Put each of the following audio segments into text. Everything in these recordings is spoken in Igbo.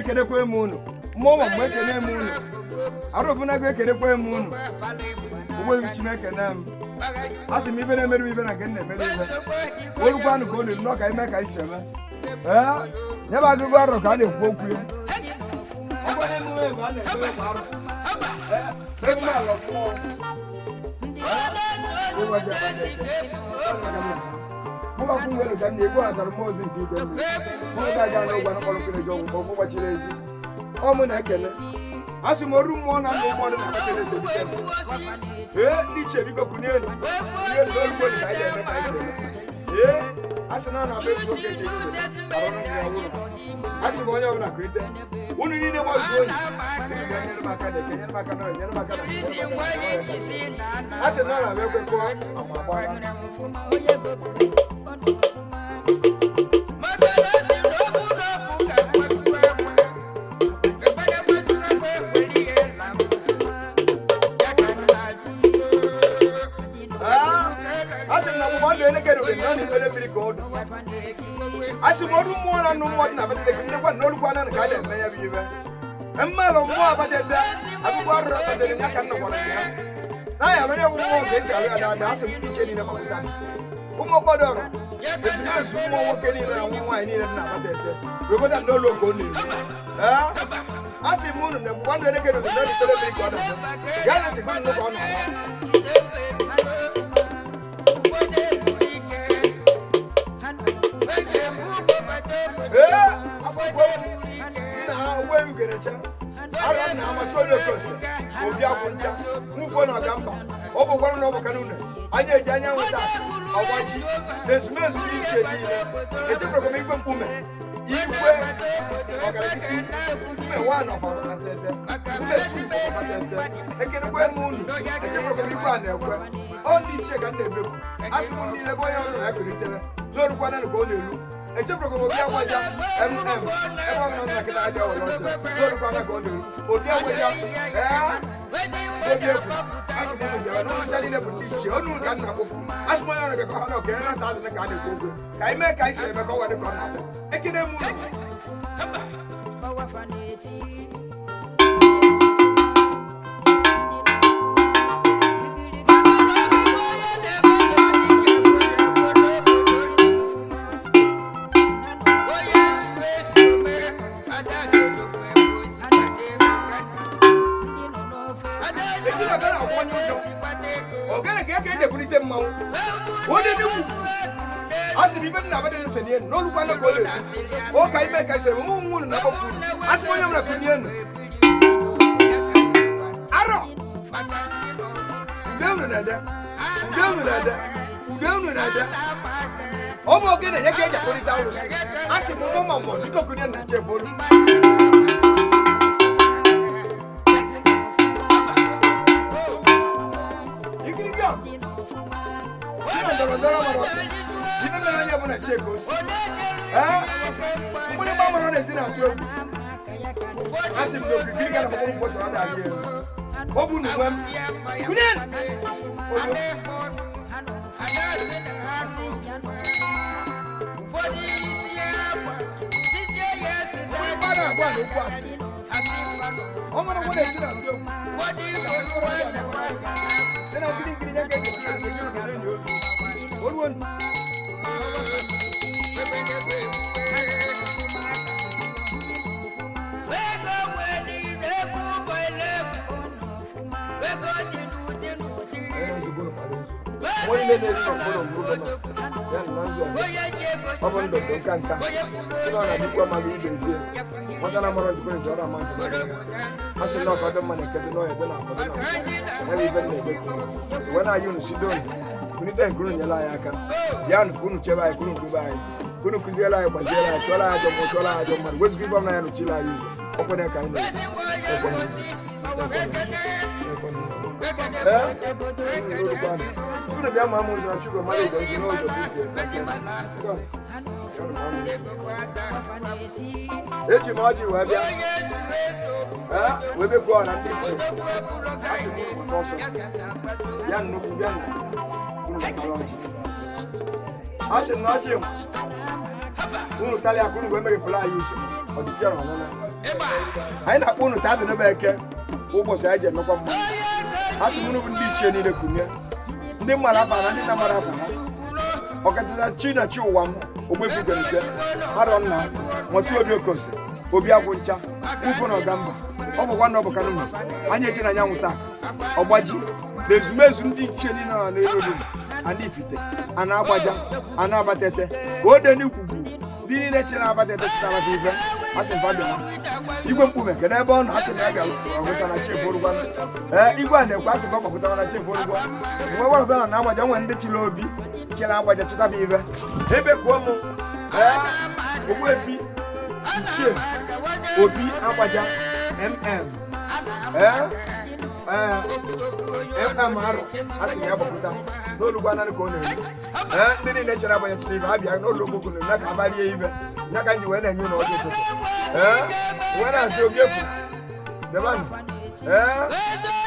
ekenekwa m unu mmụọ mgbe ekene m unu arụbụnago ekenekwa m unu ugbo Chineke na m asị m ibe na-emere ibe na nke na-emere ibe olukwanụ ka ọ na-elu n'ọka ime ka isi eme nye bụ agụgụ arọ ka a na-ekwu okwu ya mụbakwu nwere ka na-egbu azara mmụọ ozi nke igwe mmiri mụ ga-aga n'ụgwọ n'ọkpọrọkere ji ọgwụgwọ ọgwụ gbachiri ezi ọ mụ na-ekele asị m oru mmụọ na ndụ ụfọdụ na-akpatara ezolite iche biko kunye elu n'olugbo dị ka anyị ga-eme ka anyị si eme asị na ọ na-abụ ezi oge ji asị m onye ọbụla kurite unu niile gbazuo onyi nyere m aka na-eke nyere m aka na nyere m aka na asị na ọ na-abụ ekwekọ asimodu mmụọ na nnụ mmụọ dị na batete ndekwa na olukwana na ka a na-eme ya bụ ibe mmalụ mmụọ batete akwụkwọ arụrụ abatere ya ka nnọkwara ya na ya onye bụ mmụọ nke esi alụ ya dada asị m iche niile mapụta ụmụ ọgbọdọrọ ezumezu mmụọ nwoke niile na nwa nwaanyị niile dị na batete robota ndị ụlọ ka ọ na-eru asị m unu na mgbe ndụ elekere obodo ndị tere mmiri ka ọ na-eme ya na ntị gụnụ ka ọ ọ bụkwara na ọ bụ kana une anyị eji anya nweta ọgbaji na ezumezu dị iche niile echefere m igwe mkpume igwe ọgaragidi mkpume nwaanyị ọfamatete mkpume sufatete ekenekwe m unu echefere m igwe a na-ekwe ọ ndị ichie ka m na-emekwu asị m niile ebe onye ọzọ na-ekelitere n'orukwana ka ọ na-eru echefere m obi agwaja ebe ọ nọ na kịta aja ọrụ ọsọ n'orukwana ka ọ na-eru obi agwaja obi efu asị m unu n'ụcha niile bụ ndị ichie onu ka m na-akpụfu asị m onye ọrụ bịakọ ha na okere na ta azụ ka a na-ekwu okwu ka anyị mee ka anyị si eme ka ọ wadị ka ọ na-abịa ekene m unu asị m ibe dị na abadị nsenie n'olukwana ka ọ na-ekwu o ka ime ka isi ụmụ nwụrụ na ọkpọkwu asị m onye ọbụla kunye enu arọ ude unu na-ede ude unu na-ede ude unu na-ede ọ bụ oge na-enye ka eji akpọlite arụsị asị m ụmụ ma mmụọ dịka okunye na nche bụrụ ibe mere anya bụ na chekos mgbere gba mara na-esi na atụ egwu asị m na okirikiri ga na mkpụrụ mkpọsọ ọ na-adị elu ọ bụ na uwe m kunye ọ mara nwa na-esi na atụ egwu ọ bụ ndụ nka nka ọ na-adịkwa mmadụ ibe ezie maka na mara njikọ nje ọrụ ama a sị na ọkọdụ mma na-ekede n'ọhịa ebe na-afọdụ na ebe ibe na-ebe uwe na-ayị unu sido kunite nkuru nyere anyị aka bịa nụ ka unu chebe anyị kunu dube anyị kunu kụziere anyị gbaziere anyị chụọla anyị ajọ mmụọ chụọla anyị ajọ mmadụ wezuga ibe ọma ya nụchiri anyị ụzọ ọkwene ka anyị unu bịa ma m ụzọ na chukwu mmadụ ụzọ nzi n'ụzọ eji m ọjị wee bịa wee bekwa na ndị iche asị m maka ọsọ bịa nnukwu bịa asị m na ọjị unu talịa ka unu wee megepụla anyị ụzọ ọdịzi ọrụ ọnụna anyị na-akpọ unu taa dị n'ebe eke ụbọchị anyị ji emekwa mma a sị unu bụ ndị ichie niile kunye ndị mmadụ aba na ndị na-amara aba ha ọkachasị chi na chi ụwa m ogbefugenite arọ nna nwọtụ obi okosi obi agwụ ncha ufo na ọgamba ọ bụkwa na ọbụka n'ụlọ anyị eji na anyanwụ taa ọgbaji na ezumezu ndị ichie niile na n'elu ana ifite ana agbaja ana abatete ka o dị n'ikwugwu ndị niile chere abatete chitara ife asị mfabịa igwe mkpume kedu ebe ọ nọ asị na ya ga-ọgụta na chief orugwa igwe a na-ekwe asị gbapụtara na chief orugwa mgbe gbapụtara na agbaja nwere ndị chiri obi chere agbaja chitaba ife ebe kuo m ogbuefi ichie obi agbaja arụ asị na ya gbapụta n'olugbo ananị ka ọ na-eri ndị niile chere abanye chiri ibe ha bịa n'olugbo kwuru na ka abalie ibe ya ka nji wee na-enye ụlọ ọjọ ụtụtụ wee na-asị obi efu debanụ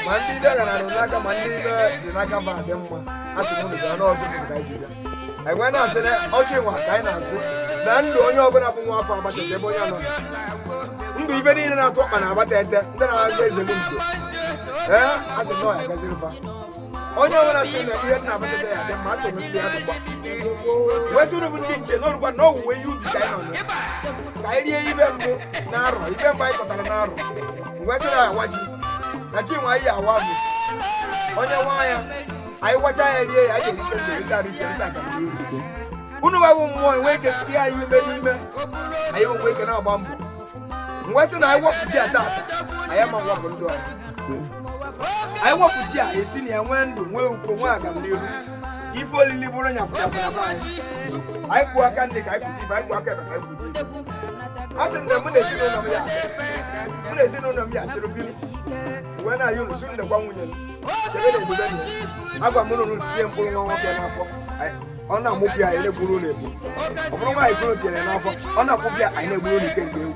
ma ndị ile gara arụ n'aka ma ndị ile dị n'aka mba dị mma asị na ụlọ bịa n'ọjọ ụtụtụ ka anyị ji bịa anyị wee na-asị na ọjọ ịnwa ka anyị na-asị na ndụ onye ọbụla bụ nwa afọ agbachata ebe onye anọ ndụ ibe niile na-atụ ọkpa na agbata ete ndị na-azụ ezelu ndo asị na ọya gaziri fa onye ọbụla sị na ihe na abatata ya dị mma asị na ndị ya dụgba wee sị unu bụ ndị nche n'olugwa na owuwe ihe ubi ka anyị nọ ka anyị rie ibe mbụ na arọ ibe mbụ anyị kọtara na arọ wee sị na awa ji na chi nwa anyị awa bụ onye nwa ya anyị gwacha ya rie ya anyị erite unu gbawo mmụọ enwe ike tie anyị ime n'ime anyị enwe ike na-agba mbọ mgbe sị na anyị wepụ ji ata ata anyị ama nwapụ ndụ anyị wepụ ji a esi na ya nwee ndụ nwee ufo nwee agamnihu ife olili bụrụ nyafụnyafụ anyị kwuo aka ndị ka anyị kwuji ibe anyị kwuo aka ebe ka anyị kwuji ibe a sị na mụ na ezinụlọ m ya chịrị biri wee na-ayị unu sị ndekwa nwunye m chebe na ebube m agwa m unu tinye mkpụrụ nwa nwoke n'afọ ọ na-amụpụ ya na-egburu ụlọ egbu ọ bụrụ nwaanyị kwuru tinyere n'afọ ọ na-akwụpụ ya anyị na-egburu ụlọ ike nke egwu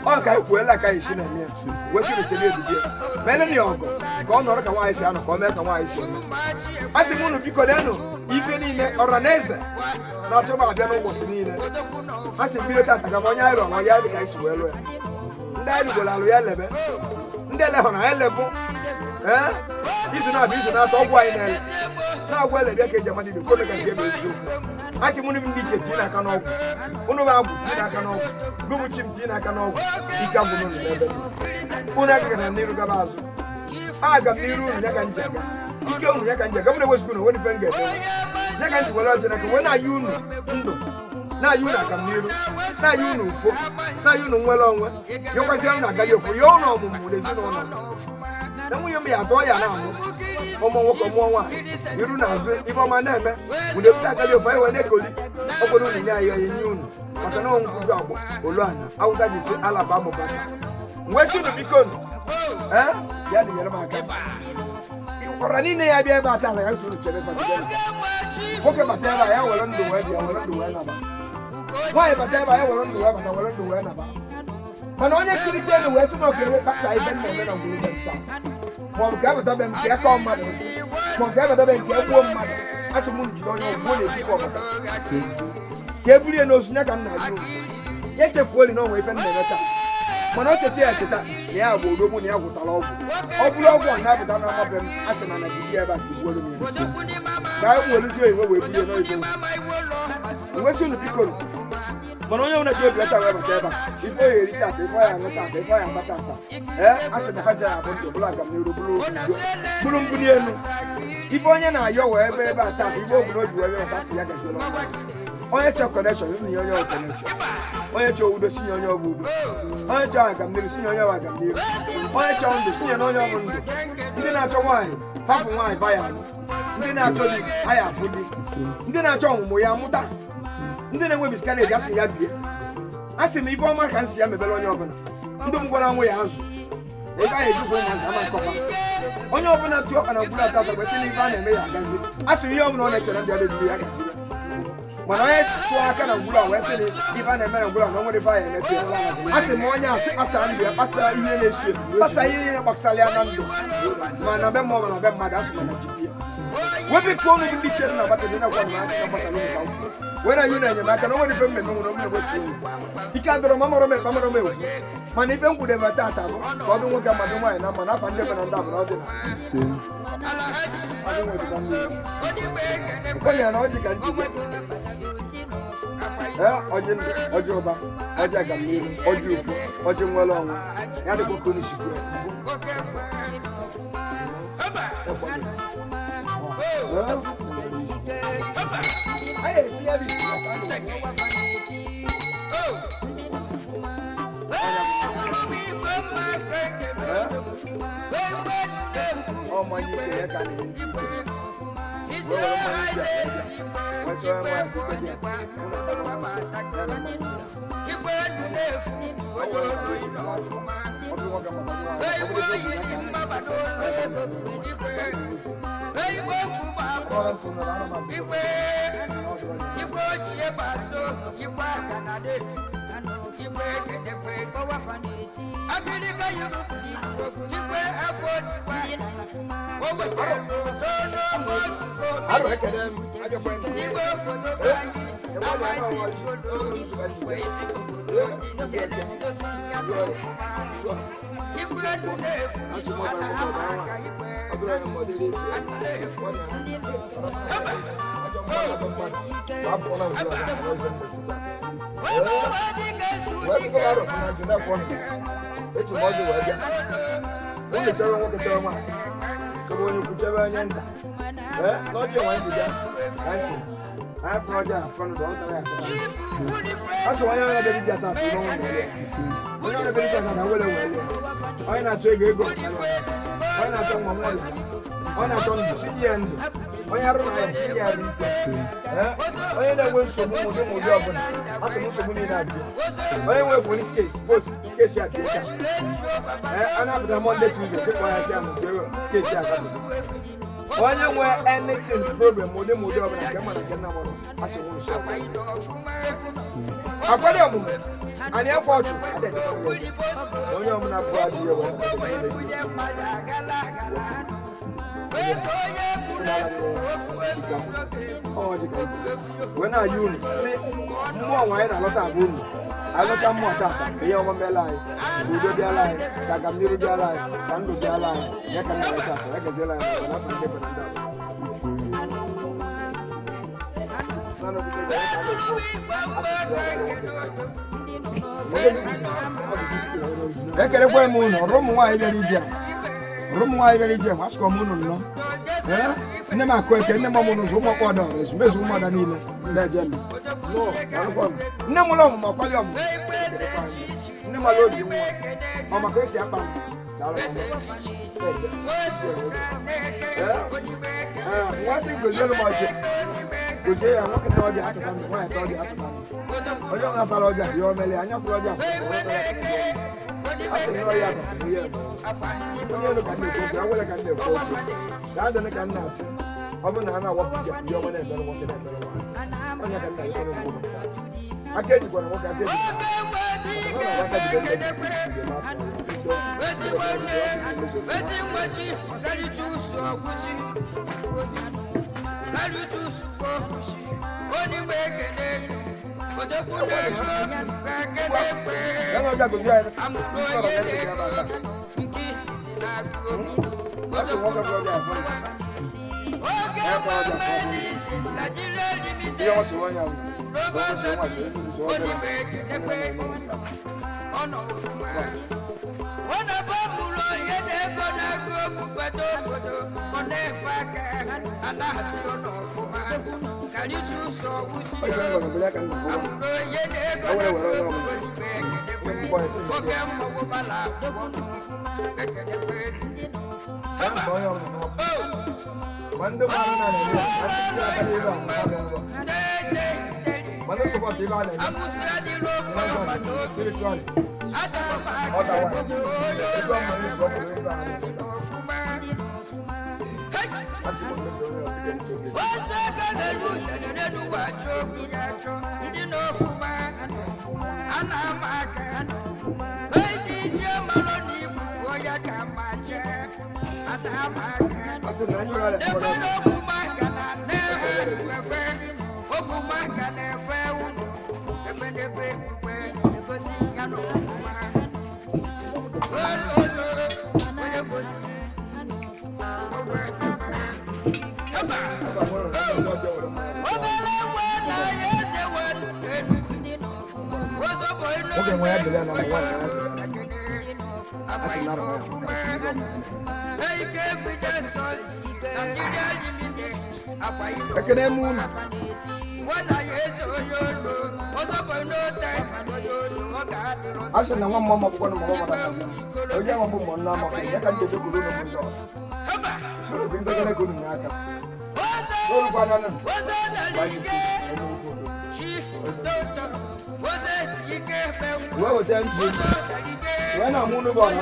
ọ ka anyị kwuela ka anyị si na-eme ya wee sịrị chebe ebube ya mere ya ọgụ ka ọ nọrọ ka nwaanyị si anọ ka ọ mee ka nwaanyị si a sị m unu biko denụ ife niile ọra na eze na-achọba abịa n'ụbọchị niile a sị mbido tata ka onye anyị rụọ ma ya dị ka anyị si wee lụọ ya ndị anyị rugoro alụ ya lebe ndị elehụ na ya lebụ izu na-abịa izu na-atọ ọgwụ anyị na-ele na-agwụ ele bịa ka eji amadị ibe ka nke ebe eziokwu a sị m unu ndị iche tinye n'aka n'ọgwụ unu bụ agwụ tinye n'aka n'ọgwụ gụbụchi m tinye n'aka n'ọgwụ ike agwụ n'ụlọ n'ebe unu agaghị na n'iru gaba azụ aga m n'iru unu ya ka nji aga ike unu ya ka nji aga m na-ewezigbo unu nwere ife m ga-eme ya ka nji were ọjọọ n'aka wee na-ayị unu ndụ na-ayị unu agamniru na-ayị unu ufo na-ayị unu nwere onwe nyekwazi unu agaghị okwu ya ụlọ ọmụmụ n'ezinụlọ na nwunye m ya atọ ya na-amụ ụmụ nwoke mụọ nwaanyị iru na azụ ibe ọma na-eme unu ebute agaghị okwu anyị wee na-ekoli ọkpọrọ unu nye anyị nye unu maka na ọnwụkwụzi ọgbọ oluanya awụsa ji si alaba amụbata mgbe si unu biko unu ya na-enyere m aka ọra niile ya bịa ebe ata ala ya nsoro chebe nwoke bata ebe a ya were ndụ wee bịa were ndụ wee naba nwaanyị bata ebe a ya were ndụ wee bata were ndụ wee naba mana onye kirite elu wee sị na okenye kpasa ibe na-eme na ngwurube nta maọbụ ka ebatabe m nke kọọ mmadụ maọbụ ka ebatabe nke egbuo mmadụ asị m jiri onye ọgwụgwọ na-etikọ ọbata ka e burie n'ozu ya ka m na-ajụ ya echefuoli na ọnwa ife m na-eme taa mana o cheta ya echeta na ya bụ odogwu na ya gwụtara ọgwụ ọ bụrụ ọgwụ a na-apụta n'amabe m asị na Naịjirịa ebe a tigbuolu m ya ka anyị werezie oyiwe wee burie n'oyibo nwesị unu bikoro mana onye nwere ji obi ọcha wee bata ebe a ife oyi eri tata ife ọya aṅụ tata ife ọya agbata ata asị na faja ya bụ ntị bụrụ agamniru bụrụ mbuli elu ife onye na-ayọ wee ebe a tata igbe obodo obi wee ebe asị ya gaziela onye chọọ kọnekshọn ịnụ ya onye ọ kọnekshọn onye chọọ udo sinye onye ọ bụ udo onye chọọ agamniru sinye onye ọ agamniru onye chọọ ndụ sinye na onye ọ bụ ndụ ndị na-achọ nwaanyị fapụ nwaanyị ba ya anụ ndị na-achọ di aya afụ di ndị na-achọ ọmụmụ ya mụta ndị na-enwe miskareji asị ya bie asị m ife ọma ka m si ya mebere onye ọbụla ndị m gwara nwe ya azụ ebe anyị ejuzo ụmụazị ama nkọfa onye ọbụla tụọ ọkpa na ngwuru atata kwesị na ife a na-eme ya agazi asị ihe ọbụla ọ na-echere ndị adịghị ya gaziri mana onye tụọ aka na ngwuru a wee sị na ife a na-eme na ngwuru a na onwere ife anyị emepe asị m onye asị kpasa ndụ ya kpasa ihe na-esu kpasa ihe gbasara ya na ndụ ma na be mmụọ ma na be mmadụ asị na jide ya wepụ ka ọnụ ndị chere na agbata dị na gwa na gbasara ụmụ when are you na nyamaka no woni fem me no no me bosi ika ndoro mamoro me man if em could ever tata go do nwoke ma do nwa na ma na fa ndebe na nda bro dị ko ya na oji ka nji oji ọba oji agamiri oji ofu oji nwere ọnwụ ya dị koko ni shibu aye si ya bi oh my God, I I project from the that's why I don't get that. We don't believe that I will. Why not take a go? Why not on my mother? Why not on the city end? Why are you here? Why don't we so much more job? As a Muslim in that. Why we for this case? Post case at and after Monday Tuesday, so why I am case at when you wear anything problem, more than more and come and get number as a woman shop. I put a woman and your fortune. I don't know about when are you? More wine, a lot of women. I got some more that. The young man alive. We do their life. Takamiru their life. Tango their life. Yakan I said, no one mama for one more. Oh, yeah, one more now. I can't get a good one. So, we're going to go to Naka. No, banana. Well, then, when I'm on the one,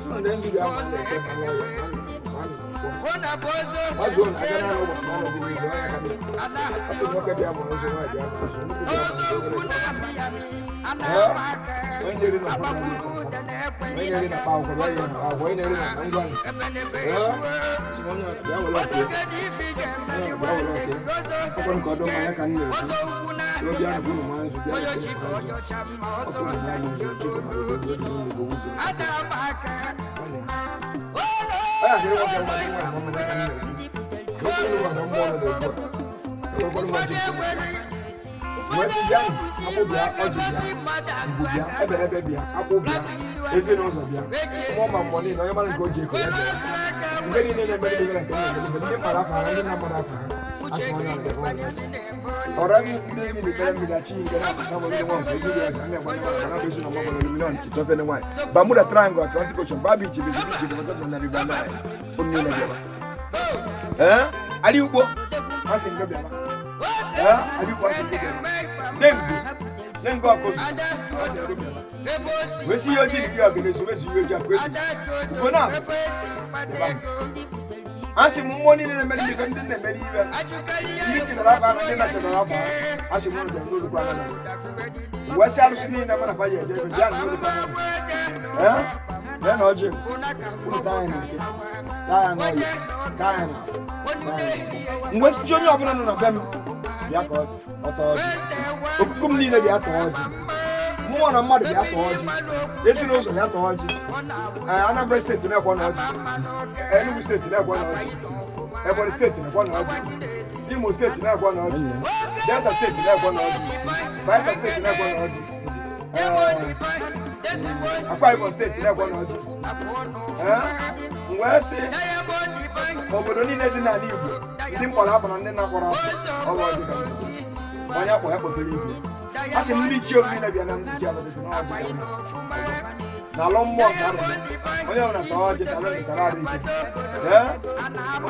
so then you are I don't know what's wrong with me. I should look at them. When you're in a power, when you're in a power, when you're in a gun, Bermuda Triangle, Atlantic Ocean, Babi, Aliubo, I think then go. We see your chief, you are going to go now. I see money in American didn't you I see one of them go to Canada. West Alcine never have a year, then no Jim. West Junior of them. Yakos, authority. Need the authority. More than mother, the authority. This is also the authority. Another state to that one. Any state to that one. Every state to that one. Imo state to that one. Delta state to that one. Vice state to that one. Akwa state to that one. Where say, Obodoni Nedina Libu. Didn't fall up and then not for us. Why have to leave? I said, meet you in a now, long more. I don't know.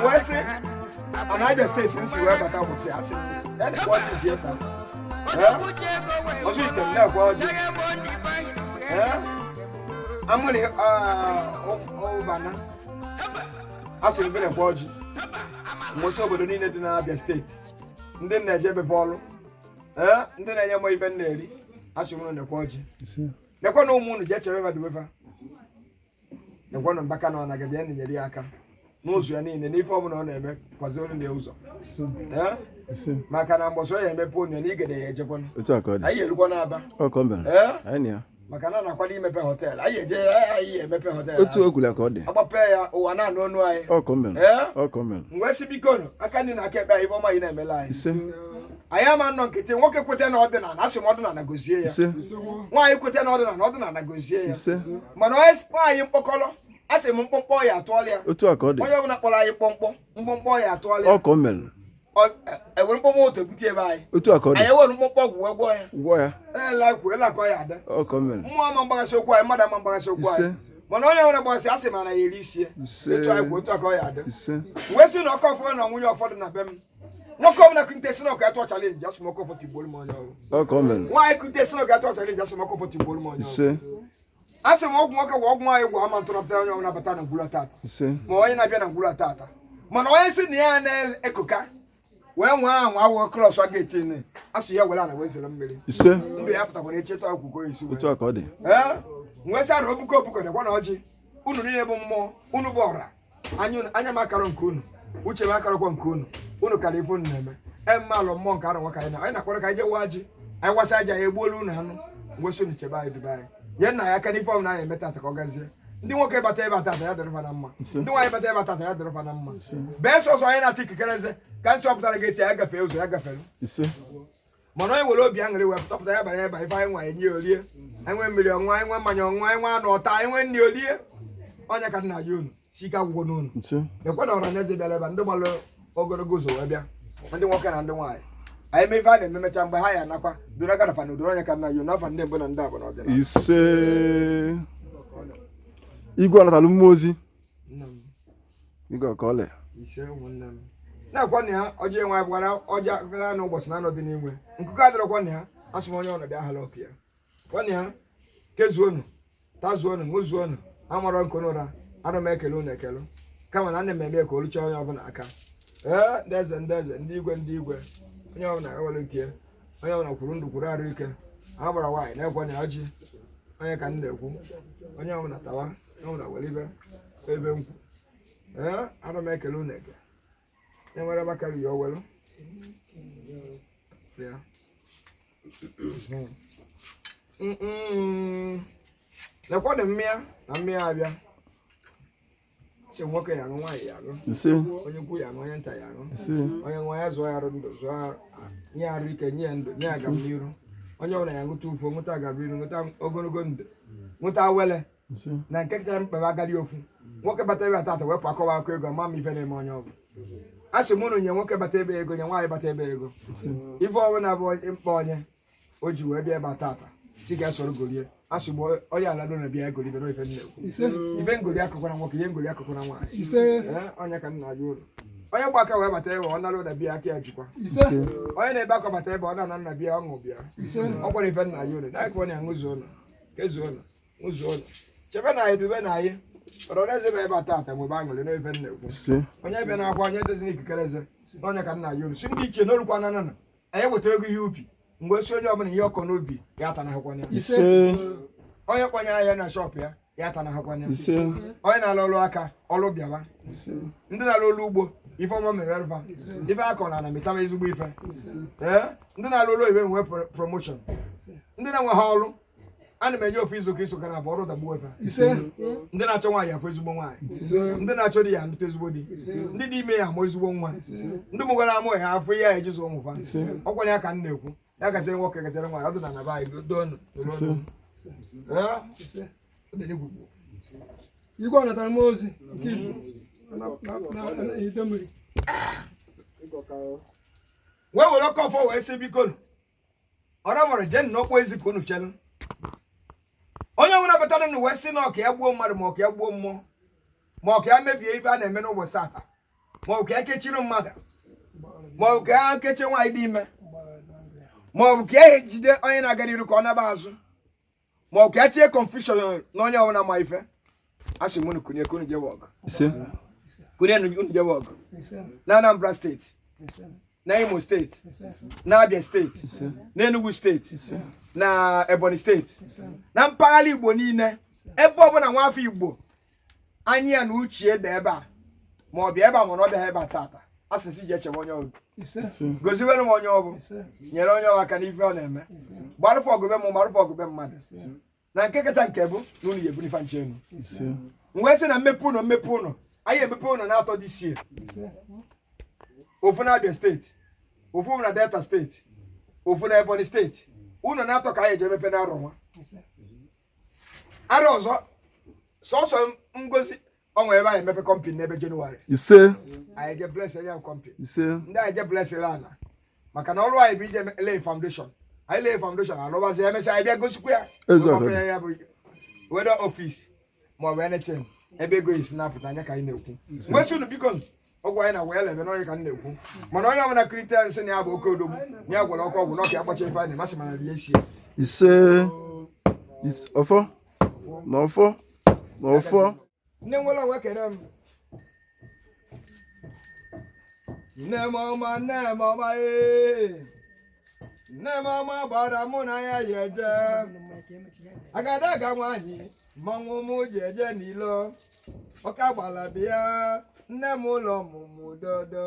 Where say, and I just stay since you were, but I would say, I said, that is what you get. Also, you can never. I'm going to Banner. I said, been a body. Most of the needed in Abia State. Then I jab a follow. Then I am even nearly. As you know, the quality. The one no moon jet ever the river. The one on Bacano and again in the Diaka. Most you are in the uniform on a was only the user. Macanam was a pony and eager the Japan. It's a good. I hear one abba. Oh, come. I know. Macana Quadime Hotel. I hear Mepe Hotel. Two good according. About pair or an unknown way. Oh, come. Oh, come. Where's it become? I can't get by my name line. I am a non kitchen, walk with an order and ask him order and negotiate. Why you put an order and negotiate? Manoes, why you color? I say, Mumpoy at all. To accord. Why you not polite Mumpoy at all? Oh, come. I won't promote to put by. To accord. I won't boy. Where? Like I oh, come. Mamma so quiet, Madame Mamma so quiet. When I want to ask him and I release you. Try to acquire. Where's you not confident on your father? No come na contest no get to challenge just more comfortable money. Oh come. Why contest no get to challenge just more comfortable money. Say. Ase mo walk my go am to tell you na bata na gula tata. Say. Mo yin na bia na gula tata. Man o yin si ni an ekoka. When wa cross wa gate ni. Aso ye wala na we se mmiri. Say. Mbe after when e cheta akuko isu. To akode. Nwe sa ro buko buko de kwa na oji. Unu ni ebo mmo, unu bo ora. Anya makaro nkunu. Uche makaro kwa nkunu. Uno kalifoni neme. Emalo monk ara nwa ka na anyị na-akwara ka je waji anyị wasa aja ya egbuolu na anụ ngweso ni cheba anyị Dubai ye na ya ka ni form na ya emeta ta ka ogazie ndị nwoke bata ebe atata ya dịrị fa na mma ndị nwaanyị bata ebe atata ya dịrị fa na mma bee sọsọ anyị na-ati kikereze ka nsị ọpụtara gị ya gafe ụzọ ya gafere mana onye were obi aṅụrị wee pụtapụta ya bara ebe ife anyị nwa enye olie anyị nwe mmiri ọṅụṅụ anyị nwe mmanya ọṅụṅụ anyị nwe anụ ọta anyị nwe nri olie onye ka nna ya unu si ike agwụgwọ n'unu ekwe na ọra na eze bịara ebe ndị gbalụ ogologo ụzọ wee bịa ndị nwoke na ndị nwaanyị anyị mee ife a na-ememecha mgbe ha ya anakwa doro aka na fa na udoro onye ka nna ya unu afọ ndị mbụ na ndị abụ na ọdịnala ise igwe anatalu mmụọ ozi igwe ọkọọlẹ ise ụmụnne m na-ekwe na ya ọjọọ enwe anyị bụgara ọja fere na ụbọchị na anọdị n'igwe nkuku adịrọkwa na ya asụ m onye ọnọdụ ahala ọkụ ya kwana ya kezuonu tazuonu ṅụzuonu amarọ nke n'ụra ana m ekele unu ekele kama na ana m eme ka olucha onye ọbụla aka ndị eze ndị igwe onye ọbụla ewere nke onye ọbụla kwuru ndụ kwuru arụ ike a gbara nwaanyị na-ekwe na ọjị onye ka m na-ekwu onye ọbụla tawa onye ọbụla were ibe ebe nkwu ana m ekele unu eke e nwere bakari ya owelu ya lekwa dị mmịa na mmịa abịa si nwoke ya aṅụ nwaanyị ya aṅụ onye ukwu ya aṅụ onye nta ya aṅụ onye nwa ya zụọ ya arụ ndụ zụọ nye arụ ike nye ndụ nye agamniru onye ọbụla ya ṅụta ufo ṅụta agamniru ṅụta ogologo ndụ ṅụta awele na nke kacha mkpa agadi ofu nwoke bata ebe atata wepụ akọwa akụ ego ma ife na-eme onye ọbụla a sị mụ na nye nwoke bata ebe ego nye nwaanyị bata ebe ego ife ọbụla bụ mkpa onye o ji wee bịa ebe atata si ga-esoro golie a sị gbo onye ala nọ na bịa egoli bere ife nne ife ngoli akụkụ na nwoke ihe ngoli akụkụ na nwaanyị onye ka nna ya ụlọ onye gba aka wee bata ebe ọ nara ụda bịa aka ya jikwa onye na-ebe akọ bata ebe ọ na nna bịa ọṅụ bịa ọ gwara ife nna ya ụlọ na-ekwe onye aṅụzuo ụlọ kezuo ụlọ ṅụzuo ụlọ chebe na anyị dube na anyị ọrọreze bụ ebe atata mgbe aṅụrị n'ife nna ekwu onye bịa na-akwa onye dezina ikikere eze na onye ka nna ya ụlọ si ndị ichie n'olukwa na nana anyị wetara ego ihe ubi mgbe si onye ọbụla ihe ọkọ n'obi ya ata na akwụkwọ ya onye kpọnye ahịa na shọpụ ya ata na akwụkwọ ya onye na-alụ ọlụ aka ọlụ bịawa ndị na-alụ ọlụ ugbo ife ọma mererva ife akọ na mịtaba ezigbo ife ndị na-alụ ọlụ ibe nwe promoshọn ndị na-enwe ha ọlụ ana m enye ofu izu ka iso ka na bụ ọrụ dagbuo efe ndị na-achọ nwaanyị afọ ezigbo nwaanyị ndị na-achọ di ya anụta ezigbo di ndị dị ime ya amụ ezigbo nwa ndị mụgara amụ ha afọ ihe ya ejizu ụmụ fa ọkwanye ya ka m na-ekwu ya gazere nwoke gazere nwaanyị ọdụ na naba anyị doonu igwe natara m ozi nke izu na ide mmiri wee were ọkọ ọfọ wee sị biko ọrụ mara jen n'ọkpọ ezi ka unu chelu onye ọbụla batara na wee sị na ọka ya gbuo mmadụ ma ọka ya gbuo mmụọ ma ọka ya mebie ife a na-eme n'ụbọchị tata ma ọ bụ ka ya kechiri mmadụ ma ọ bụ ka ya keche nwaanyị dị ime ma ọ bụ ka ya ejide onye na-aga n'iru ka ọ naba azụ ma ọ bụ ka ya tinye confusion na onye ọbụla ma ife a sị mụnụ kunye ka unu jewe ọgụ kunye unu jewe ọgụ na Anambra steeti na Imo steeti na Abia steeti na Enugu steeti na Ebonyi steeti na mpaghara Igbo niile ebe ọbụla nwafọ Igbo anyị ya na uche dị ebe a ma ọ bịa ebe a ma ọ bịa ebe a tata a sị si ji echebe onye ọgụ goziwere m onye ọbụ nyere onye ọgụ aka n'ife ọ na-eme gbarụfọ ọgụbe m gbarụfọ ọgụbe mmadụ na nke kacha nke bụ na unu ga-ebu n'ife nche enu mgbe sị na mmepe ụlọ anyị emepe ụlọ na-atọ dị sie ofu na Abia steeti ofu na Delta steeti ofu na Ebonyi steeti unu na-atọ ka anyị eje emepe na arọ nwa arọ ọzọ sọsọ ngozi ọnwa ebe anyị emepe kọmpini n'ebe Jenụwarị anyị eje bless ya kọmpini ndị anyị eje bless ana maka na ọrụ anyị bụ ije lay foundation anyị lay foundation alụbazi ya emesịa anyị bịa gosikwa ya ya bụ wedo ọfisi ma ọ bụ anything ebe ego isi na-apụta anya ka anyị na-ekwu mgbe si unu biko ọgwụ anyị na wee lebe n'onye ka m na-ekwu mana onye ọbụla kristian sị na ya bụ oke odogwu na ya gwara ọkụ ọgwụ n'ọka agbacha ife anyị na-amasị mana ya esi ọfọ na ọfọ nne nwere onwe kere m nne m ọma nne m ọma gbara mụ na ya ya eje agada aga nwaanyị mmanwụ m ji eje n'ilo ọka gbala bịa nne m ụlọ ọmụmụ dodo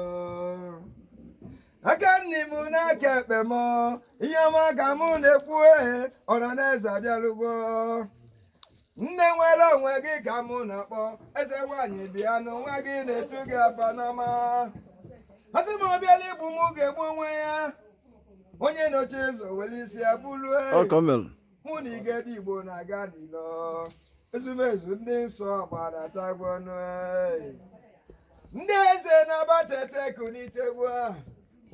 aka nne m n'aka ekpe m ihe ọma ka mụ na-ekwu ọhaneze abịalụgo nne nwere onwe gị ka mụ na-akpọ eze nwaanyị bịa n'onwe gị na-etu gị afa n'ama asị m ọbịala igbu m ga-egbu onwe ya onye nọchi ụzọ were isi ya bụlue mụ na igede igbo na-aga n'ilo ezumezu ndị nsọ gbadatagwu ọnụ ndị eze na-agbata ete kunitegwu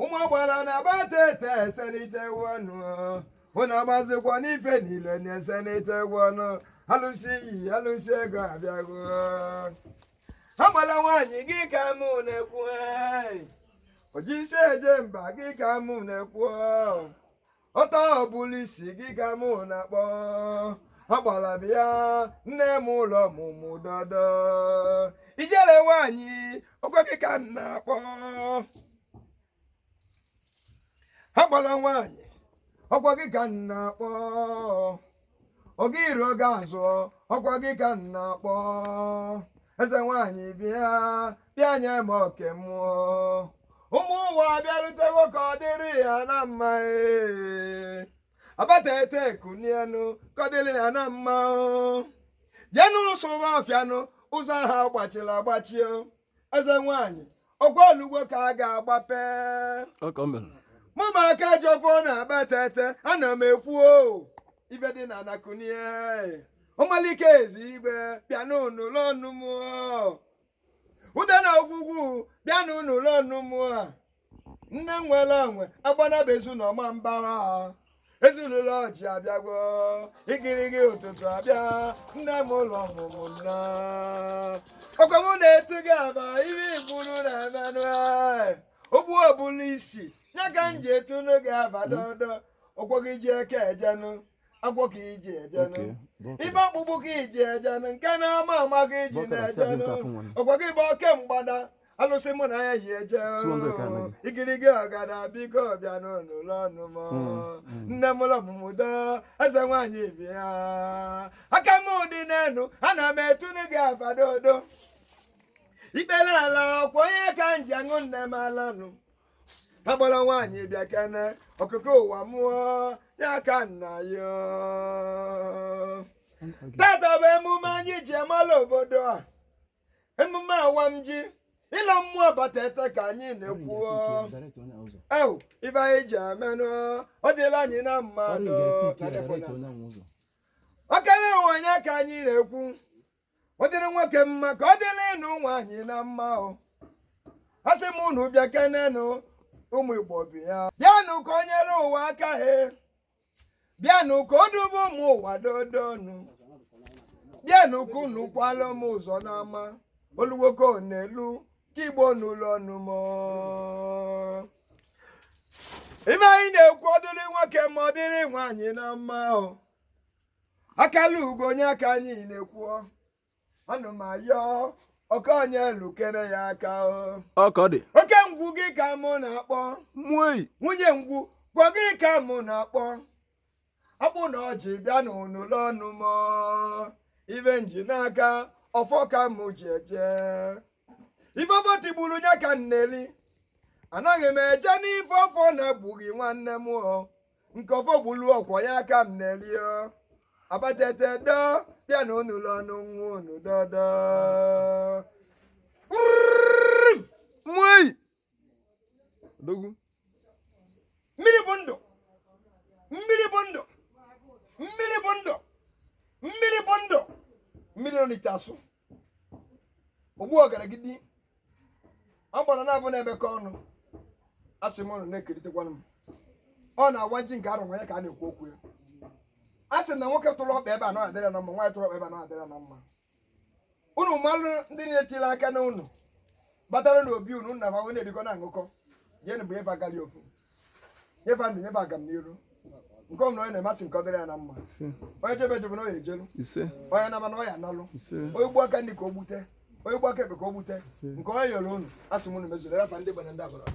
ụmụ ọgbara na-agbata ete esenitegwu ọnụ ụnụ agbazikwa n'ife niile na-esenitegwu ọnụ alụsị iyi alụsị ego abịago agbala nwaanyị gị ka mụ na-ekwu ojisi eje mba gị ka mụ na-ekwu ọtọ ọbụla isi gị ka mụ na-akpọ agbala bịa nne m ụlọ ọmụmụ dodo ijele nwaanyị ọkwa gị ka m na-akpọ agbala nwaanyị ọkwa gị ka m na-akpọ oge iro ga azụ ọkwa gị ka m na-akpọ eze nwaanyị bịa nye m oke mmụọ ụmụ ụwa bịarutego ka ọ dịrị ya na mma abata ete kunienu ka ọ dịrị ya na mma jenu ụsụwa ọfịanụ ụzọ ha gbachiri agbachi eze nwaanyị ọgwa olugbo ka a ga-agbape mụmaka jọfọ na abata ete ana m ekwu ibe dị na anakunie ọmalike ezi igbe bịa n'ụlọ ọnụ m ude na ogwugwu bịa n'ụlọ ọnụ m nne nwere onwe agbanabezu na ọma mbara ezinụlọ ọjị abịagwo igirigi ụtụtụ abịa nne m ụlọ ọmụmụ nna ọkwa mụ na-etu gị aba iri igburu na emenụ ogbu ọbụla isi ya ka m ji etunu gị aba dodo ọkwọ gị ji eke ejenụ agwọ ka iji ejenụ ibe ọkpụkpụ ka iji ejenụ nke na-ama ama ka iji na-ejenụ ọkwa gị bụ oke mgbada alụsị mụ na ya yi eje igirigi ọgada biko bịa n'ụlọ ọnụ m nne m ụlọ ọmụmụ do eze nwaanyị bịa aka m dị n'enu ana m etunu gị afadodo ikpere ala ọkwa onye ka m ji aṅụ nne m alanụ agbara nwaanyị bịa kene ọkụkọ ụwa mụọ ya ka nna ya tata bụ emume anyị ji amala obodo a emume awam ji ịlọ mmụọ bata ete ka anyị na-ekwu ibe anyị ji amenụ ọ dịla anyị na mmadụ ọkara ụwa anya ka anyị na-ekwu ọ dịrị nwoke mma ka ọ dịrị ịnụ nwaanyị na mma a sị m unu bịa kenenụ ụmụ Igbo bịa bịanụ ka o nyere ụwa aka bịanụ ka o dube ụmụ ụwa dodonu bịanụ ka unu kwala m ụzọ n'ama olugbo n'elu ka Igbo n'ụlọ ọnụ m ibe anyị na-ekwu ọ dịrị nwoke ma ọ dịrị nwaanyị na mma akala ugo onye aka anyị na-ekwu anụ m ayọ oke onye lukere ya aka oke ngwu gị ka mụ na-akpọ nwunye ngwu gwa gị ka mụ na-akpọ akpụ na ọjị bịa n'ụlọ ọnụ m ibe nji n'aka ọfọ ka mụ ji eje ife ọfọ tigburu ya ka nneli anaghị m eje n'ife ọfọ na-egbughị nwanne m nke ọfọ gburu ọkwa ya ka m neli abatete do bịa na ụlọ ọnụ nwa unu dodo mmiri bụ ndụ mmiri bụ ndụ mmiri bụ ndụ mmiri bụ ndụ mmiri nọ n'ite asụ ogbu ọgaragidi agbara na-abụ na-emekọ ọnụ asị m ọnụ na-ekeritekwanụ m ọ na-agwa nji nke arụ nwa ya ka a na-ekwu okwu ya a sị na nwoke tụrụ ọkpa ebe a na-adịrị na mma nwaanyị tụrụ ọkpa ebe a na-adịrị na mma unu malụ ndị na-etiri aka na unu batara n'obi unu nna ha onye ebikọ na-aṅụkọ jee bụ nyefe agali ofu nyefe ndụ nyefe aga m n'iru nke ọm na onye na-emasị nke ọ dịrị ya na mma onye chebe echebe na ọ ya ejelu onye nama na ọ ya analụ onye gbu aka ndị ka o gbute onye gbu aka ekpe ka o gbute nke onye yọrọ unu asị m unu mezuru ya fa ndị gbanye ndị agbara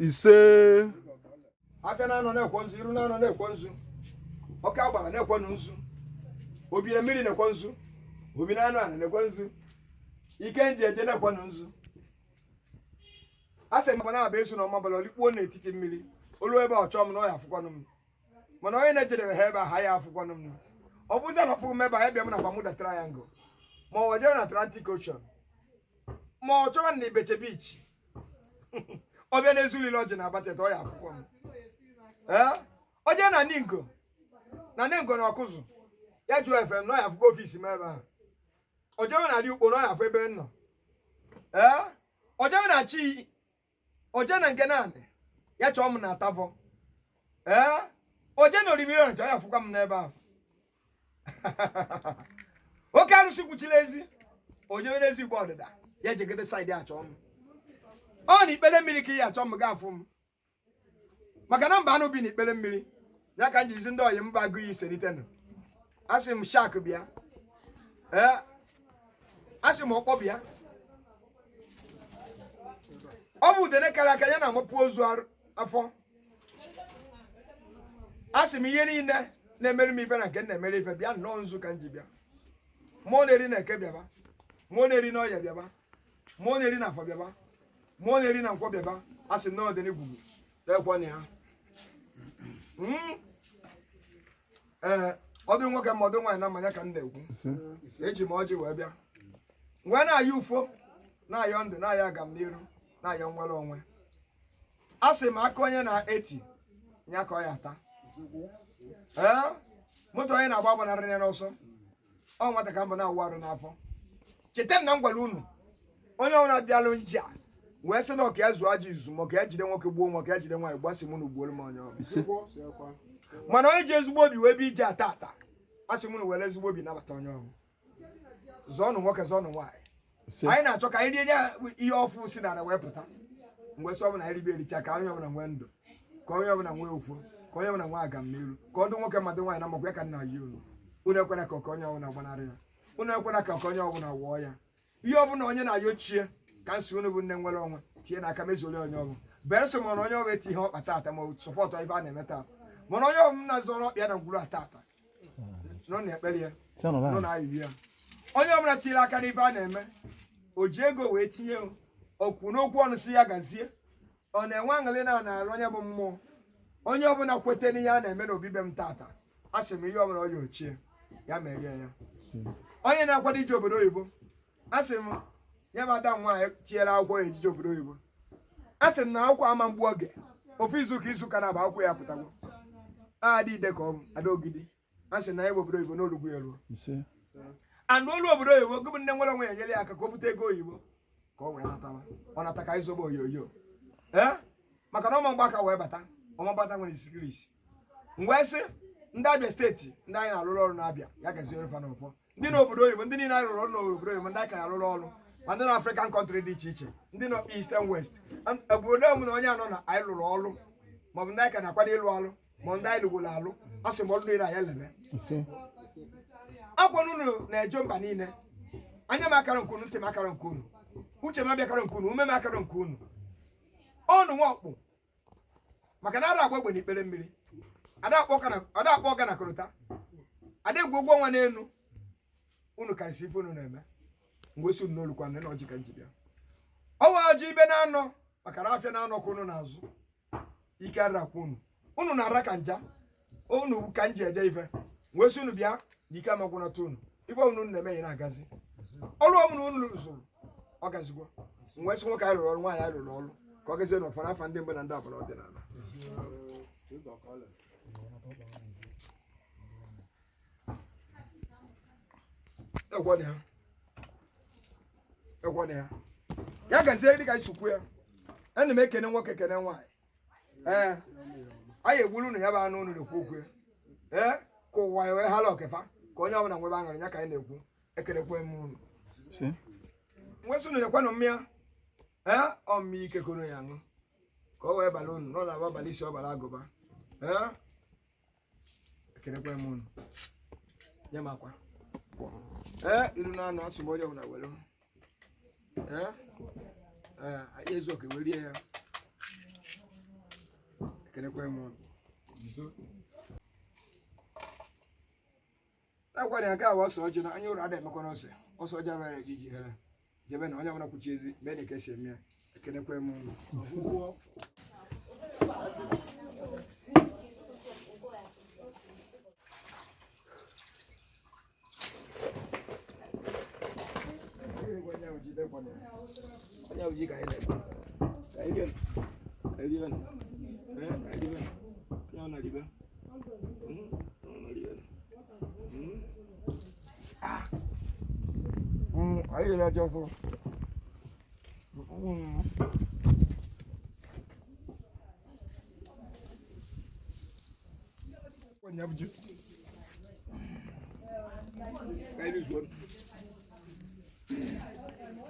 ise afịa na-anọ na-ekwo nzu iru na-anọ na-ekwo nzu ọka agbara na-ekwo nzu obi na mmiri na-ekwo nzu obi na anụ ana na-ekwo nzu ike nji eje na-ekwo nzu asị m na aba eso na ọmabala olikpuo n'etiti mmiri olu ebe ọ chọọ m na ọ ya afụkwanụ m mana onye na-ejedebe ha ebe a ha ya afụkwanụ m ọ bụzi na ọfụgụ m ebe ha bịa m na Bermuda Triangle ma ọ jere na Atlantic Ocean ma ọ chọwa na Ibeche Beach ọ bịa n'ezulile ọjị na Abatete ọ ya afụkwa m ọ jee na Ningo na Ọkụzụ ya jụọ FM na ọ ya afụkwa ofisi m ebe ahụ ọ jewe na Ukpo na ọ ya afụ ebe m nọ ọ jewe na Chi o je na nke naanị ya chọọ m na Atavọ o je na Oribiri Ọnịcha ya afụkwa m n'ebe ahụ oke arụsị kwuchiri ezi o jewere ezi Igbo ọdịda ya jegede saịdị achọọ m ọ na ikpere mmiri ka ya achọ m ga-afụ m maka na mba anụ bi na ikpere mmiri ya ka m jizi ndị oyi mba agụghị iselitenụ asị m shak bịa asị m ọkpọ bịa ọ bụ udene kara aka ya na-amụpụ ozu afọ asị m ihe niile na-emere m ife na nke na-emere ife bịa nnọọ nzu ka m ji bịa mụọ na-eri na eke bịaba mụọ na-eri na ọya bịaba mụọ na-eri na afọ bịaba mụọ na-eri na nkwọ bịaba asị m na ọdịnigwugwu ekwe ya ọdụ nwoke ma ọdụ nwaanyị na mmanya ka m na-ekwu eji m ọjị wee bịa wee na-ayọ ufo na-ayọ ndụ na-ayọ agamniru na-ayọ nwere onwe a sị m aka onye na-eti ya ka ọ ya ata moto onye na-agba gbanarị ya n'ọsọ ọ nwata ka mbụ na-awụ arụ n'afọ cheta m na m gwara unu onye ọbụla bịalụ iji a wee sị na ọka ya zụọ aja izu ma ọka ya jide nwoke gbuo nwoke ya jide nwaanyị gbasị m na ugbuolu m onye ọbụla mana onye ji ezigbo obi wee bụ ije ata ata asị m na were ezigbo obi nabata onye ọbụla zọọnụ nwoke zọọnụ nwaanyị anyị na-achọ ka anyị rie ihe ọfụ si nara wee pụta mgbe sọ ọbụla eribe ericha ka onye ọbụla nwee ndụ ka onye ọbụla nwee ofu ka onye ọbụla nwee agamniru ka ọdụ nwoke mmadụ nwaanyị na makwa ya ka nna yi unu ekwena ka onye ọbụla gbanarị ya unu ekwena ka onye ọbụla wụọ ya ihe ọbụla onye na-ayọ chie ka nsị unu bụ nne nwere onwe tinye n'aka mezuole onye ọbụla bereso mana onye ọbụla eti ihe ọkpata ata ma sọpọtụ ife a na-eme taa mana onye ọbụla zọrọ ọkpịa na ngwuru ata ata nọ na ekpere ya nọ na ayiri ya onye ọbụla tiri aka n'ife a na-eme o ji ego wee tinye okwu n'okwu ọnụ si ya gazie ọ na-enwe aṅụrị na-alụ onye bụ mmụọ onye ọbụla kwete n'ihe a na-eme na obibe m tata a sị m ihe ọbụla onye ochie ya merie ya onye na-akwado ije obodo oyibo a sị m ya bụ ada nwaanyị tinyere akwụkwọ ejije obodo oyibo a sị m na akwụkwọ ama mgbu oge ofu izuụka na-aba akwụkwọ ya pụtago adị ide ka ọ bụ adaogidi a sị na ya bụ obodo oyibo n'olugbu ya ruo anụ olu obodo oyibo gụbụ nne nwere onwe ya nyere ya aka ka o bute ego oyibo ka ọ wee natara ọ nata ka ịzọba oyoyo maka na ọma mgbaka wee bata ọma gbata nwere isikirisi mgbe sị ndị Abịa steeti ndị anyị na-arụrụ ọrụ na-abịa ya gaziere fa n'ọfọ ndị n'obodo oyibo ndị niile anyị rụrụ ọrụ n'obodo oyibo ndị anyị ka na-arụrụ ọrụ ma ndị na African country dị iche iche ndị nọ East and West obodo m na onye anọ na anyị rụrụ ọrụ maọbụ ndị anyị ka na-akwado ịlụ ọrụ ma ndị anyị lụgoro alụ a sị m ọrụ niile anyị leme akwa unu na-eje mba niile anya m akara nke unu ntị m akara nke unu uche m abịakara nke unu ume m akara nke unu ọnụ nwa ọkpụ maka na ara agba egbe n'ikpere mmiri ada akpọ ọga na korota ada egwu ụgwọ nwa n'elu unu karịsị ife unu na-eme mgbe si unu n'olukwa nne na ọjị ka njibịa ọwa ọjị ibe na-anọ maka na afịa na-anọ ka unu na-azụ ike arakwa unu na-ara ka nja unu ka nji eje ife mgbe si unu bịa n'ike amagwụnata unu ife unu na-eme ya na-agazi ọrụ ọbụla unu zụrụ ọ gazigwo mgbe si nwoke anyị rụrụ ọrụ nwaanyị anyị rụrụ ọrụ ka ọ gazie n'ọfọ n'afọ ndị mgbe na ndị ọbụla ọdịnala egwọ ya gazie dịka isukwu ya ana m ekene nwoke kene nwaanyị anyị egburu unu ya bụ anụ unu na-ekwu okwu ya ka ụwa ya wee ghara ọkefa ka onye ọbụla nwebe aṅụrị ya ka anyị na-ekwu ekenekwe m unu nwesị unu nekwanụ mmịa ọmịa ike koro ya aṅụ ka ọ wee bala unu nọ na abalị isi ọbara agụba ekenekwe m unu nye m akwa ilu na anụ asụ m onye ọbụla were anyị ezu oke werie ya ekenekwe m unu na-agwa ya nke awa ọsọ ọjị na anya ụlọ ada emekwa n'ose ọsọ ọjị abara gị ji here jebe na onye ọbụla kwuchi ezi mgbe na-eke si eme ya kenekwe m Aí ele já foi. Cái đi xuống.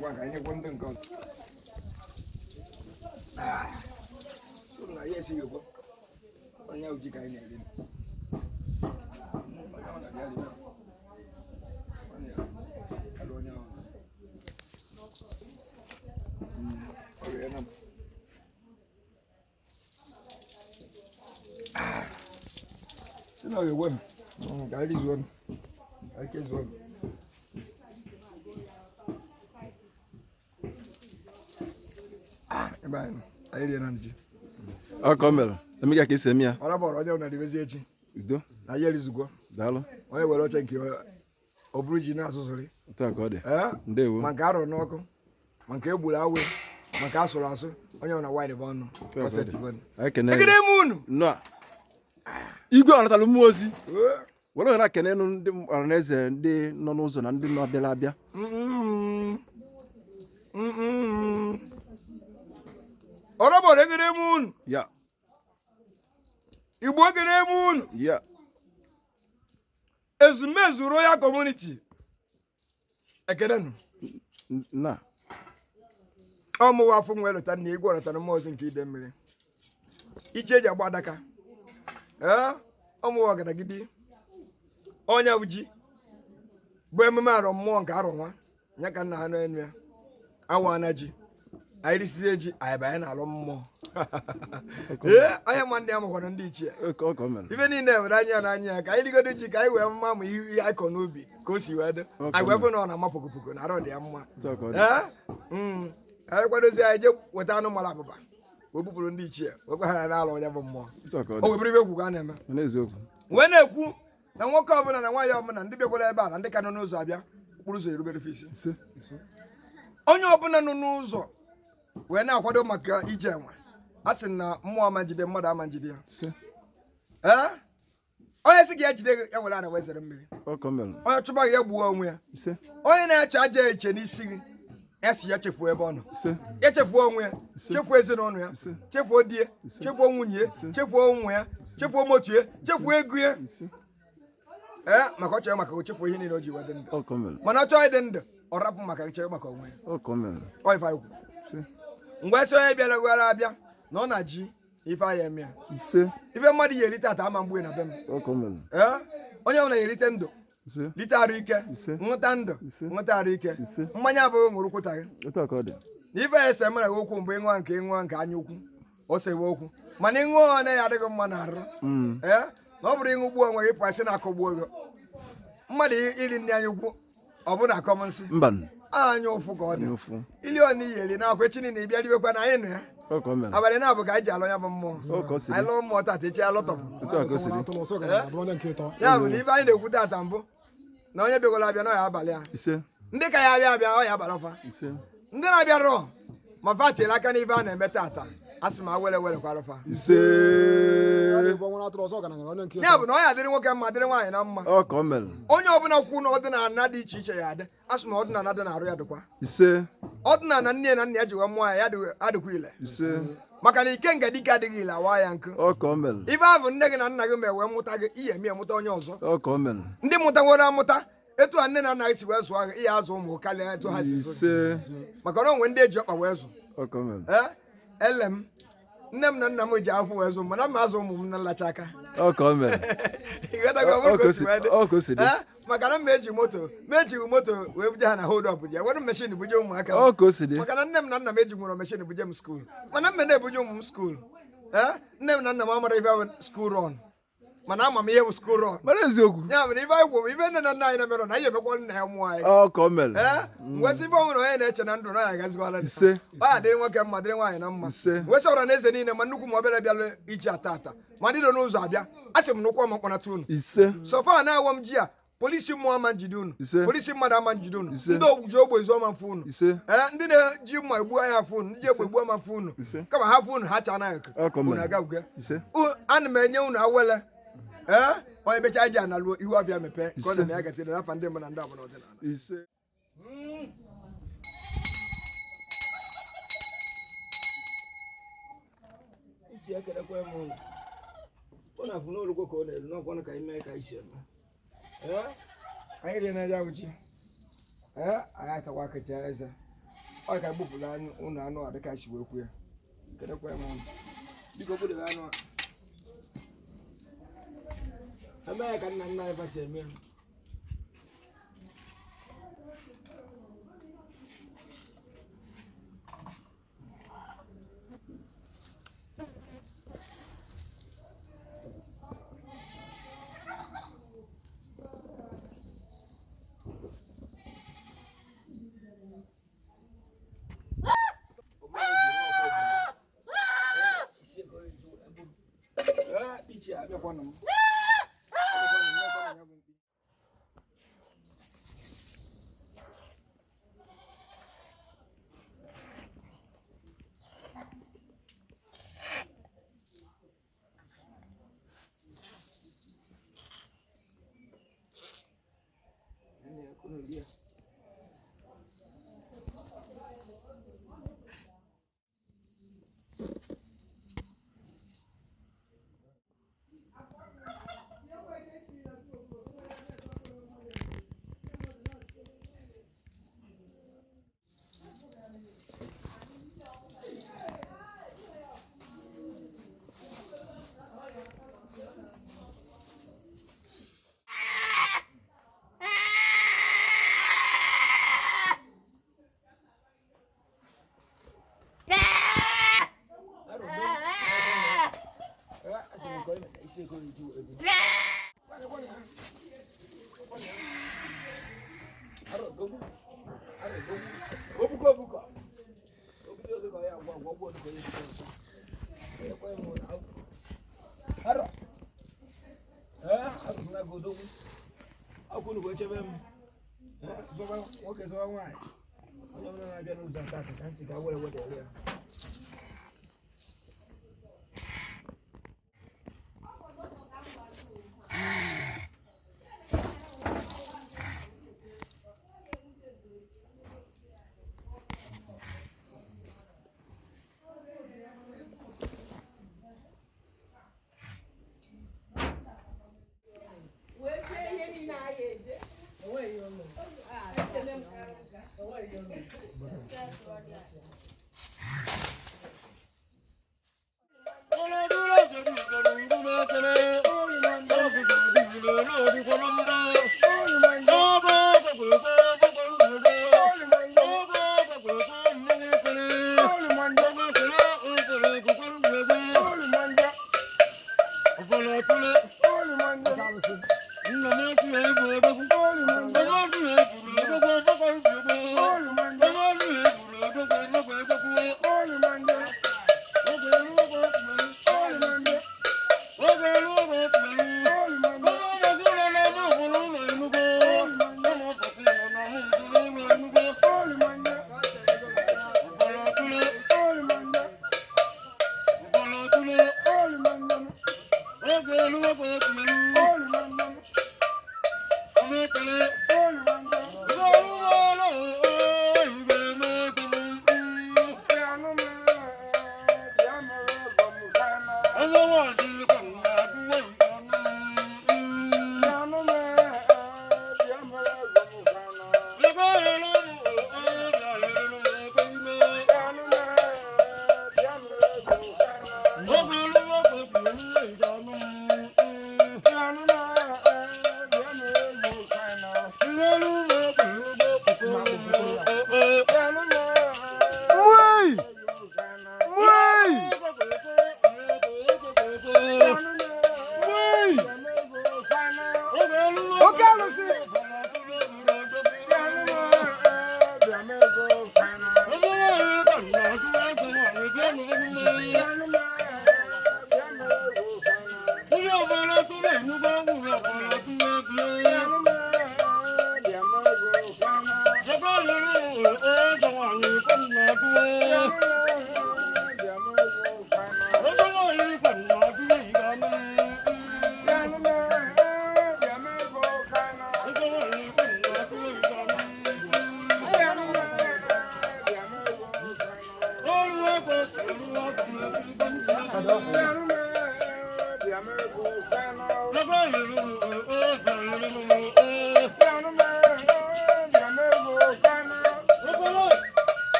Qua cái này quân từng con. Lúc này vậy xíu quá. Con nhau chỉ cái này đi. Thế nào rồi quân? Cái đi xuống. Cái kia xuống. Eba, ayi dị na nji. Ọ ka o mere. Emeka ka esi eme ya. Ọ rabọrọ onye na dibezi echi. Udo. Na ya rizugwo. Daalụ. Onye were oche nke ọ bụrụ ji na-asụsụrị. Otu a ka ọ dị. Ndewo. Ma nke arọ n'ọkụ, ma nke egburu awụ, ma nke asụrụ asụ, onye na wide bụ ọnụ. Ekene. Ekene m unu. Nnọọ. Igwe ọnatala mmụọ ozi. Were ohere akene ndị ọhaneze ndị nọ n'ụzọ na ndị nọ abịala abịa. Ọrọbọrọ ekene m unu. Ya. Igbo ekene m unu. Ya. Ezumezu Royal Community. Ekene nụ. Na. Ọmụwa afọ nwe lụta na igwe ọnatala mmụọ ozi nke ide mmiri. Iche eji agba adaka. Ọmụwa ọgadagidi. Onye bụ ji bụ emume arọ mmụọ nke arọ nwa ya ka nna ha n'enu ya awa na ji anyị risizie ji anyị banye n'alụ mmụọ onye ma ndị ya makwara ndị ichie ibe niile ewere anya n'anya ya ka anyị rigodo ji ka anyị wee mma ma ihe anyị kọ n'ubi ka o si wee dị anyị wee fụ na ọ na-ama pokopoko na arọ dị ya mma anyị kwadozie anyị je weta anụ mara abụba wee bupụrụ ndị ichie wekwa ha n'alụ onye bụ mmụọ o webere ibe egwu ka a na-eme wee na-ekwu na nwoke ọbụla na nwaanyị ọbụla ndị bịakwara ebe a na ndị ka nọ n'ụzọ abịa okporo ụzọ erubere isi onye ọbụla nọ n'ụzọ wee na-akwado maka ije enwe a sị na mmụọ ama njide mmadụ ama njide ya onye sị gị ya jide ya nwere ana wee zere mmiri onye chụba gị ya gbuo onwe ya onye na-eche aja eche n'isi gị ya si ya chefuo ebe ọ nọ ya chefuo onwe ya chefuo ezinụlọ ya chefuo di ya chefuo nwunye ya chefuo ụmụ ya chefuo motu ya chefuo ego ya maka ọ chọrọ maka o chefuo ihe niile o ji wee dị ndụ mana ọ chọọ ịdị ndụ ọ rapụ maka chere maka onwe ya ife anyị kwu mgbe esi onye bịara gwara abịa na ọ na ji ife anyị eme ya ife mmadụ ya erite ata ama mgbe na be m onye ọbụla ya erite ndụ rite arụ ike nwụta ndụ nwụta arụ ike mmanya abụghị ṅụrụ kwụta gị na ife ya ese mere gị okwu mgbe ịṅụa nke anya ukwu o sewe okwu mana ịṅụọ ọ ya adịghị mma na arụ na ọ bụrụ ịṅụ gbuo onwe gị pụasị na-akọgbuo ego mmadụ iri nne anya ukwu ọ bụ na akọmnsị anya ụfụ ka ọ dị ili ọ n'iyi eri na akwa echi niile ịbịa riwekwa na anyị nụ ya abalị na-abụ ka anyị ji alụ ya bụ mmụọ anyị lụọ mmụọ tata echi alụtọpụ ya bụ na ife anyị na-ekwu tata mbụ na onye bịagoro abịa na ọya abalị a ndị ka ya abịa abịa ọya abalị ọfa ndị na-abịa rụọ ma fa tiere aka n'ife a na-eme tata asị ma were kwa alụfa ya bụ na ọ ya dịrị nwoke mma dịrị nwaanyị na mma onye ọbụla kwu na ọdịnala dị iche iche ya adị asị ma ọdịnala dị na-arụ ya dịkwa ọdịnala nne na nna ya ji wee mụọ ya adịkwa ile maka na ike nga dike adịghị ile awa ya nkụ ife ahụ nne gị na nna gị ma wee mụta gị ihe eme mụta onye ọzọ ndị mụtaworo amụta etu a nne na nna gị si wee zụọ gị ihe azụ ụmụ karịa etu ha si zụ maka na onwe ndị eji ọkpa wee zụ ele m nne m na nna m ji afọ wee zụ mana ma azụ ụmụ m na nlacha aka maka na m eji moto wee buje ha na hold up ya were meshin buje ụmụaka maka na nne m na nna m eji nwere meshin buje m skuul mana m na-ebuje ụmụ m skuul nne m na nna m amara ife skuul rọn mana ama m ihe bụ school run Mara eziokwu. ya mere ibe anyị gwụ ibe nne na nna anyị na-emere na ihe emekwa nna ya mụọ anyị Ọ ka o mere. ngwesị ibe ọnwere onye na-eche na ndụ na ya agazikwala Ise. ọ ya dịrị nwoke mma dịrị nwaanyị na mma Ise. wesị ọra na eze niile ma nnukwu ma obere bịala iji ata ma ndị nọ n'ụzọ abịa a sị m n'ụkwụ ọma mkpọnata unu Ise. sọfa na-awọ m ji a polisi mmụọ ama njide unu Ise. polisi mmadụ ama njide unu Ise. ndị ogbuji ogbe ezu ọma mfe unu Ise. ndị na-eji mma egbu anya afụ unu ndị ji egbe egbu ọma mfe unu Ise. kama ha fụ unu ha cha anaghị Ọ ka o unu mere. aga uge Ise. ana m enye unu awele onye becha ji analuo ihu ọbịa mepee ka ọ na ya gasịrị n'afa ndị mbụ na ndị ọbụla ọdịnala Ise. ichi ekelekwa m ụlọ ọ na-afụ n'olugbo ka ọ na-elu n'ọkwanụ ka ime ka isi eme anyị dị n'aja uchi anyị atakwa akacha eze ọ ka gbupụla ụlọ anụ a dịka si wee kwu ya kelekwa m ụlọ biko gbudebe anụ a eme ya ka nna nna anyị basi eme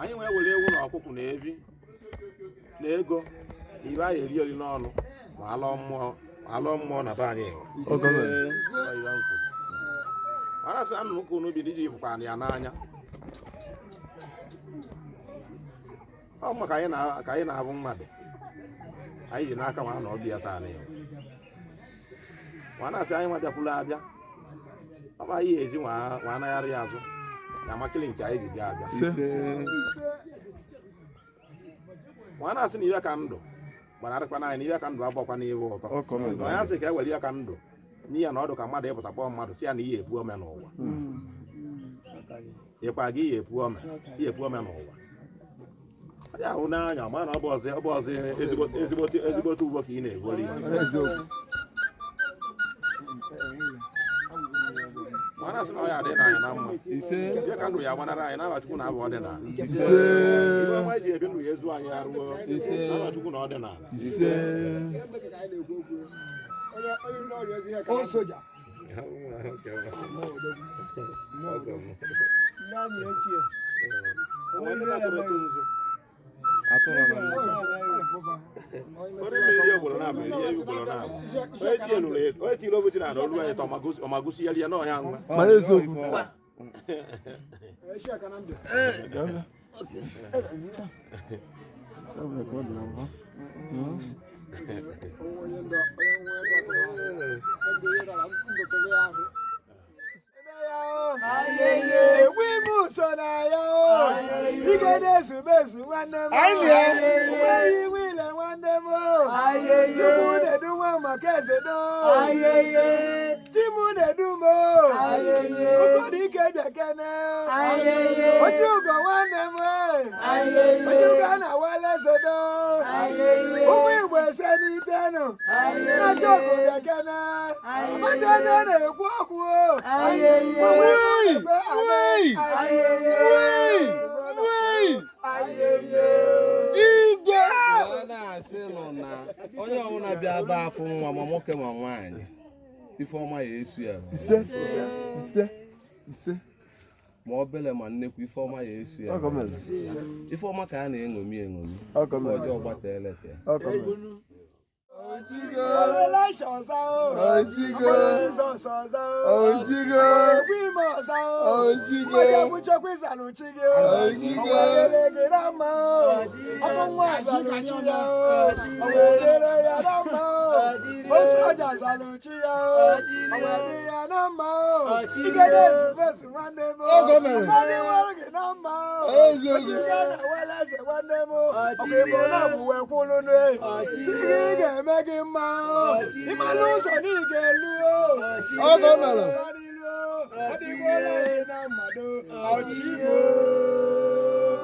anyị nwee were ewu na ọkụkụ na ebi na ego ibe anyị eri n'ọnụ ma alụọ mmụọ na be anyị mana sị na nnukwu unu bi iji fụkwa ya n'anya ọ maka anyị na-abụ mmadụ anyị ji n'aka ma na ọbịa taa n'ihu mana sị anyị nwa bịakwuru abịa ọ ma ihe eji nwa anagharị ya azụ na amakịrị nke anyị ji bịa abịa nwana asị na iwe ka ndụ gbanarịkwana anyị na iwe ka ndụ agbakwa n'ihu ụtọ onye asị ka e were iwe ka ndụ n'ihi na ọdụ ka mmadụ ịpụta kpọọ mmadụ si ya na ihe epu ome n'ụwa ịkwa gị ihe epu ome n'ụwa onye ahụ n'anya ma na ọ bụ ọzọ ezigbote ugbo ka ị na-egoli mana sị na ọ ya adị n'anya na mma ihe ka ndụ ya gbanara anyị n'abachukwu na abụ ọdịnala ibe ọma eji ebi ndụ ya ezu anyị arụọ n'abachukwu na ọdịnala onye mmiri ogboro na-abụ ihe ugboro na-abụ onye tiri obochi na olu anyị ọmagosi ya n'ọhịa nwa onye ọbụla bịa aba afọ nwa ma nwoke ma nwaanyị Ifeọma ya esu ya ise ma obele ma nnekwu Ifeọma ya esu ya Ifeọma ka a na-eṅomi ọjọọ gbata elete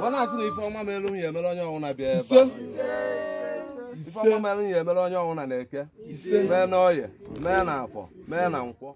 Wana asị na Ifeọma mere m ya emere onye ọnwụna bịa ebe Ifeọma mere m ya emere onye ọnwụna na-eke mee na Ọyị mee na Afọ mee na Nkwọ